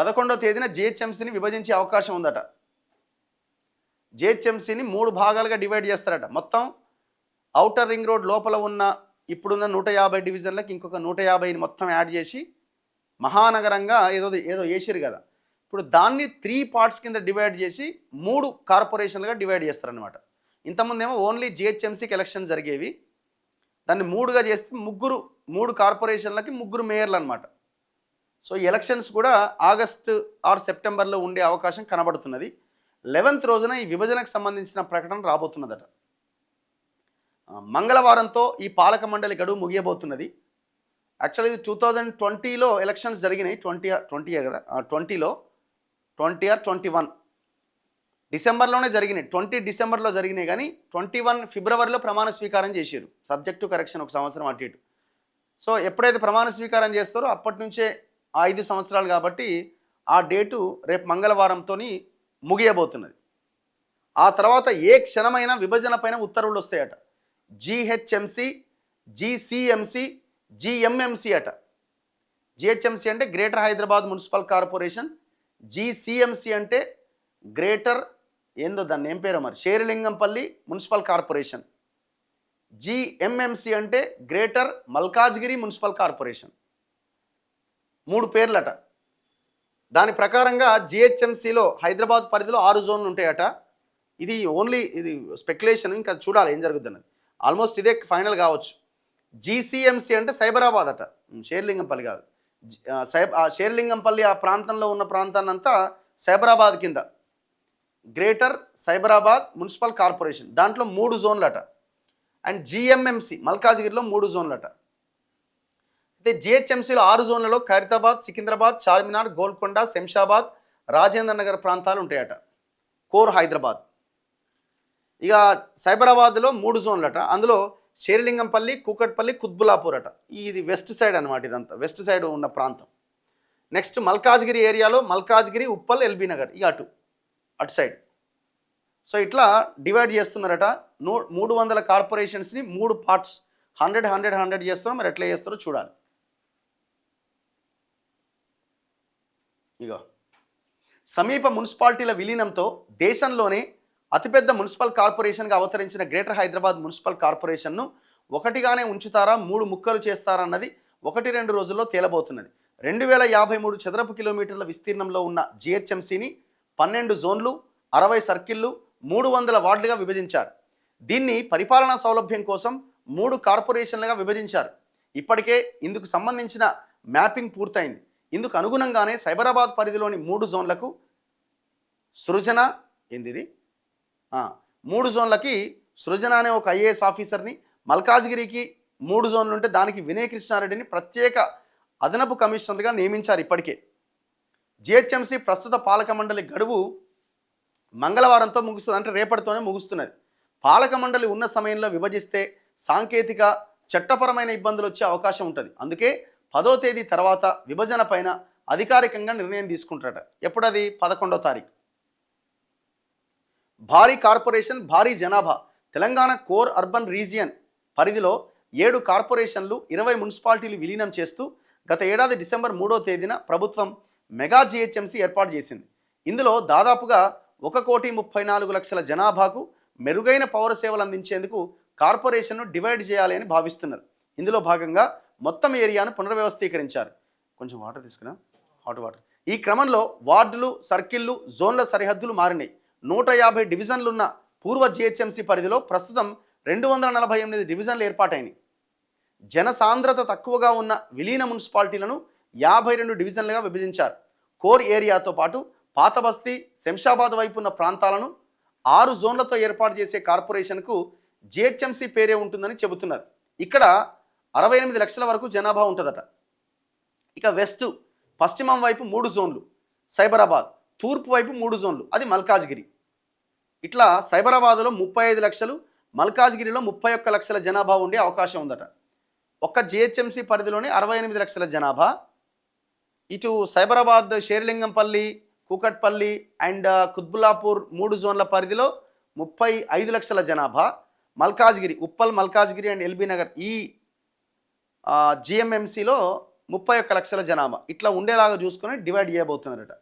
11వ తేదీన జిహెచ్ఎంసీని విభజించే అవకాశం ఉందట. జిహెచ్ఎంసీని 3 భాగాలుగా డివైడ్ చేస్తారట. మొత్తం ఔటర్ రింగ్ రోడ్ లోపల ఉన్న ఇప్పుడున్న 150 డివిజన్లకు ఇంకొక 150ని మొత్తం యాడ్ చేసి మహానగరంగా ఏదో వేసిరు కదా, ఇప్పుడు దాన్ని 3 పార్ట్స్ కింద డివైడ్ చేసి 3 కార్పొరేషన్లుగా డివైడ్ చేస్తారనమాట. ఇంతకుముందేమో ఓన్లీ జిహెచ్ఎంసీకి ఎలక్షన్ జరిగేవి, దాన్ని 3గా చేస్తే 3 కార్పొరేషన్లకి 3 మేయర్లు అనమాట. సో ఈ ఎలక్షన్స్ కూడా ఆగస్టు ఆర్ సెప్టెంబర్లో ఉండే అవకాశం కనబడుతున్నది. 11th రోజున ఈ విభజనకు సంబంధించిన ప్రకటన రాబోతున్నదట. మంగళవారంతో ఈ పాలక మండలి గడువు ముగియబోతున్నది. యాక్చువల్లీ ఇది 2020లో ఎలక్షన్స్ జరిగినాయి. 20 కదా, 20లో 20 ఆర్ 21 డిసెంబర్లోనే జరిగినాయి. 20 డిసెంబర్లో జరిగినాయి, కానీ 21 ఫిబ్రవరిలో ప్రమాణ స్వీకారం చేశారు. సబ్జెక్టు కరెక్షన్ ఒక సంవత్సరం అటు ఇటు. సో ఎప్పుడైతే ప్రమాణ స్వీకారం చేస్తారో అప్పటి నుంచే 5 సంవత్సరాలు కాబట్టి ఆ డేటు రేపు మంగళవారంతో ముగియబోతున్నది. ఆ తర్వాత ఏ క్షణమైన విభజన పైన ఉత్తర్వులు వస్తాయట. జిహెచ్ఎంసి, జిసిఎంసి, జిఎంఎంసి అట. జిహెచ్ఎంసి అంటే గ్రేటర్ హైదరాబాద్ మున్సిపల్ కార్పొరేషన్, జిసిఎంసి అంటే గ్రేటర్ దాన్ని ఏం పేరో మరి, షేర్లింగంపల్లి మున్సిపల్ కార్పొరేషన్, జిఎంఎంసి అంటే గ్రేటర్ మల్కాజ్గిరి మున్సిపల్ కార్పొరేషన్. 3 పేర్లట. దాని ప్రకారంగా జిహెచ్ఎంసిలో హైదరాబాద్ పరిధిలో 6 జోన్లు ఉంటాయట. ఇది స్పెక్యులేషన్, ఇంకా చూడాలి ఏం జరుగుతుంది అన్నది. ఆల్మోస్ట్ ఇదే ఫైనల్ కావచ్చు. జిసిఎంసి అంటే సైబరాబాద్ అట, షేర్లింగంపల్లి కాదు. షేర్లింగంపల్లి ఆ ప్రాంతంలో ఉన్న ప్రాంతాన్నంతా సైబరాబాద్ కింద, గ్రేటర్ సైబరాబాద్ మున్సిపల్ కార్పొరేషన్, దాంట్లో 3 జోన్లట. అండ్ జిఎంఎంసి మల్కాజ్గిరిలో 3 జోన్లట. అయితే జిహెచ్ఎంసీలో 6 జోన్లలో ఖైరతాబాద్, సికింద్రాబాద్, చార్మినార్, గోల్కొండ, శంషాబాద్, రాజేంద్ర నగర్ ప్రాంతాలు ఉంటాయట, కోర్ హైదరాబాద్. ఇక సైబరాబాద్లో 3 జోన్లట. అందులో షేర్లింగంపల్లి, కూకట్పల్లి, కుత్బులాపూర్ అట. ఇది వెస్ట్ సైడ్ అనమాట, ఇదంతా వెస్ట్ సైడ్ ఉన్న ప్రాంతం. నెక్స్ట్ మల్కాజ్గిరి ఏరియాలో మల్కాజ్గిరి, ఉప్పల్, ఎల్బీ నగర్, ఇక అటు సైడ్. సో ఇట్లా డివైడ్ చేస్తున్నారట. 300 కార్పొరేషన్స్ని 3 పార్ట్స్ 100 చేస్తారో మరి ఎట్లా చేస్తారో చూడాలి. ఇగో సమీప మున్సిపాలిటీల విలీనంతో దేశంలోనే అతిపెద్ద మున్సిపల్ కార్పొరేషన్గా అవతరించిన గ్రేటర్ హైదరాబాద్ మున్సిపల్ కార్పొరేషన్ను ఒకటిగానే ఉంచుతారా, 3 ముక్కలు చేస్తారా అన్నది 1-2 రోజుల్లో తేలబోతున్నది. 2053 చదరపు కిలోమీటర్ల విస్తీర్ణంలో ఉన్న జిహెచ్ఎంసీని 12 జోన్లు, 60 సర్కిళ్లు, 300 వార్డులుగా విభజించారు. దీన్ని పరిపాలనా సౌలభ్యం కోసం 3 కార్పొరేషన్లుగా విభజించారు. ఇప్పటికే ఇందుకు సంబంధించిన మ్యాపింగ్ పూర్తయింది. ఇందుకు అనుగుణంగానే సైబరాబాద్ పరిధిలోని 3 జోన్లకు సృజన 3 జోన్లకి సృజన అనే ఒక ఐఏఎస్ ఆఫీసర్ని, మల్కాజ్గిరికి 3 జోన్లు ఉంటే దానికి వినయ్ కృష్ణారెడ్డిని ప్రత్యేక అదనపు కమిషనర్గా నియమించారు. ఇప్పటికే జిహెచ్ఎంసీ ప్రస్తుత పాలక మండలి గడువు మంగళవారంతో ముగుస్తుంది, అంటే రేపటితోనే ముగుస్తున్నది. పాలక మండలి ఉన్న సమయంలో విభజిస్తే సాంకేతిక, చట్టపరమైన ఇబ్బందులు వచ్చే అవకాశం ఉంటుంది. అందుకే 10వ తేదీ తర్వాత విభజన పైన అధికారికంగా నిర్ణయం తీసుకుంటారట. ఎప్పుడది? 11వ తారీఖు. భారీ కార్పొరేషన్, భారీ జనాభా. తెలంగాణ కోర్ అర్బన్ రీజియన్ పరిధిలో 7 కార్పొరేషన్లు, 20 మున్సిపాలిటీలు విలీనం చేస్తూ గత ఏడాది డిసెంబర్ 3వ తేదీన ప్రభుత్వం మెగా జిహెచ్ఎంసీ ఏర్పాటు చేసింది. ఇందులో దాదాపుగా 1,34,00,000 జనాభాకు మెరుగైన పౌర సేవలు అందించేందుకు కార్పొరేషన్ను డివైడ్ చేయాలి అని భావిస్తున్నారు. ఇందులో భాగంగా మొత్తం ఏరియాను పునర్వ్యవస్థీకరించారు. కొంచెం వాటర్ తీసుకురా, హాట్ వాటర్. ఈ క్రమంలో వార్డులు, సర్కిళ్లు, జోన్ల సరిహద్దులు మారినాయి. 150 డివిజన్లున్న పూర్వ జిహెచ్ఎంసీ పరిధిలో ప్రస్తుతం 248 డివిజన్లు ఏర్పాటైనవి. జనసాంద్రత తక్కువగా ఉన్న విలీన మున్సిపాలిటీలను 52 డివిజన్లుగా విభజించారు. కోర్ ఏరియాతో పాటు పాత బస్తీ, శంషాబాద్ వైపు ఉన్న ప్రాంతాలను 6 జోన్లతో ఏర్పాటు చేసే కార్పొరేషన్కు జిహెచ్ఎంసీ పేరే ఉంటుందని చెబుతున్నారు. ఇక్కడ 68 లక్షల వరకు జనాభా ఉంటుందట. ఇక వెస్ట్, పశ్చిమం వైపు 3 జోన్లు సైబరాబాద్, తూర్పు వైపు 3 జోన్లు అది మల్కాజ్గిరి. ఇట్లా సైబరాబాద్లో 35 లక్షలు, మల్కాజ్గిరిలో 31 లక్షల జనాభా ఉండే అవకాశం ఉందట. ఒక్క జిహెచ్ఎంసీ పరిధిలోనే 68 లక్షల జనాభా. ఇటు సైబరాబాద్, షేర్లింగంపల్లి, కూకట్పల్లి అండ్ కుత్బుల్లాపూర్ 3 జోన్ల పరిధిలో 35 లక్షల జనాభా. మల్కాజ్గిరి, ఉప్పల్, మల్కాజ్గిరి అండ్ ఎల్బీ నగర్ ఈ జిఎంఎంసీలో 31 లక్షల జనాభా ఇట్లా ఉండేలాగా చూసుకొని డివైడ్ చేయబోతున్నారట.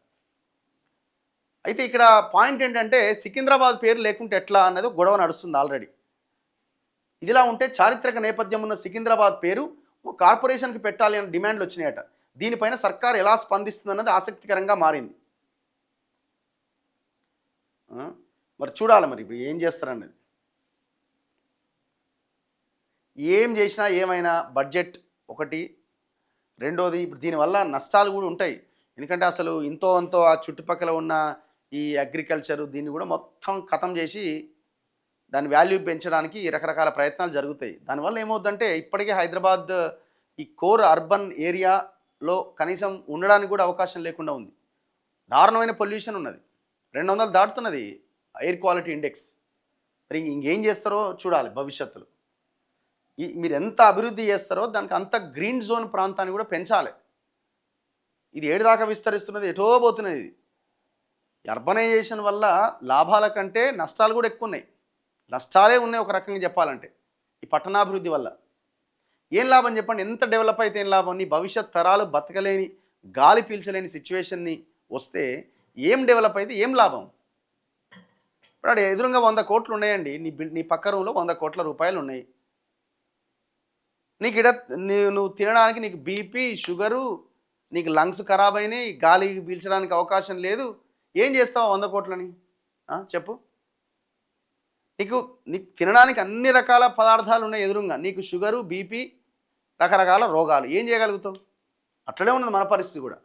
అయితే ఇక్కడ పాయింట్ ఏంటంటే సికింద్రాబాద్ పేరు లేకుంటే ఎట్లా అన్నది గొడవ నడుస్తుంది ఆల్రెడీ. ఇదిలా ఉంటే చారిత్రక నేపథ్యం ఉన్న సికింద్రాబాద్ పేరు ఒక కార్పొరేషన్కి పెట్టాలి అనే డిమాండ్లు వచ్చినాయట. దీనిపైన సర్కార్ ఎలా స్పందిస్తుందన్నది ఆసక్తికరంగా మారింది. మరి చూడాలి మరి ఇప్పుడు ఏం చేస్తారన్నది. ఏం చేసినా ఏమైనా బడ్జెట్ ఒకటి, రెండోది ఇప్పుడు దీనివల్ల నష్టాలు కూడా ఉంటాయి. ఎందుకంటే అసలు ఇంతో అంతో ఆ చుట్టుపక్కల ఉన్న ఈ అగ్రికల్చరు దీన్ని కూడా మొత్తం ఖతం చేసి దాని వాల్యూ పెంచడానికి రకరకాల ప్రయత్నాలు జరుగుతాయి. దానివల్ల ఏమవుతుందంటే ఇప్పటికే హైదరాబాద్ ఈ కోర్ అర్బన్ ఏరియాలో కనీసం ఉండడానికి కూడా అవకాశం లేకుండా ఉంది. దారుణమైన పొల్యూషన్ ఉన్నది, 200 దాటుతున్నది ఎయిర్ క్వాలిటీ ఇండెక్స్. మరి ఇంకేం చేస్తారో చూడాలి భవిష్యత్తులో. మీరు ఎంత అభివృద్ధి చేస్తారో దానికి అంత గ్రీన్ జోన్ ప్రాంతాన్ని కూడా పెంచాలి. ఇది ఏడు దాకా విస్తరిస్తున్నది, ఎటో పోతున్నది. ఇది అర్బనైజేషన్ వల్ల లాభాల కంటే నష్టాలు కూడా ఎక్కువ ఉన్నాయి. నష్టాలే ఉన్నాయి ఒక రకంగా చెప్పాలంటే. ఈ పట్టణాభివృద్ధి వల్ల ఏం లాభం చెప్పండి? ఎంత డెవలప్ అయితే ఏం లాభం? నీ భవిష్యత్ తరాలు బతకలేని, గాలి పీల్చలేని సిచ్యువేషన్ని వస్తే ఏం డెవలప్ అయితే ఏం లాభం? ఇప్పుడు ఎదురుగా 100 కోట్లు ఉన్నాయండి, నీ పక్క రూమ్లో 100 కోట్ల రూపాయలు ఉన్నాయి. నీకు నువ్వు తినడానికి నీకు బీపీ, షుగరు, నీకు లంగ్స్ ఖరాబ్ అయినాయి, గాలి పీల్చడానికి అవకాశం లేదు. ఏం చేస్తావు 100 కోట్లని చెప్పు? నీకు తినడానికి అన్ని రకాల పదార్థాలు ఉన్నాయి ఎదురుగా, నీకు షుగరు, బీపీ, రకరకాల రోగాలు. ఏం చేయగలుగుతావు? అట్లనే ఉన్నది మన పరిస్థితి కూడా.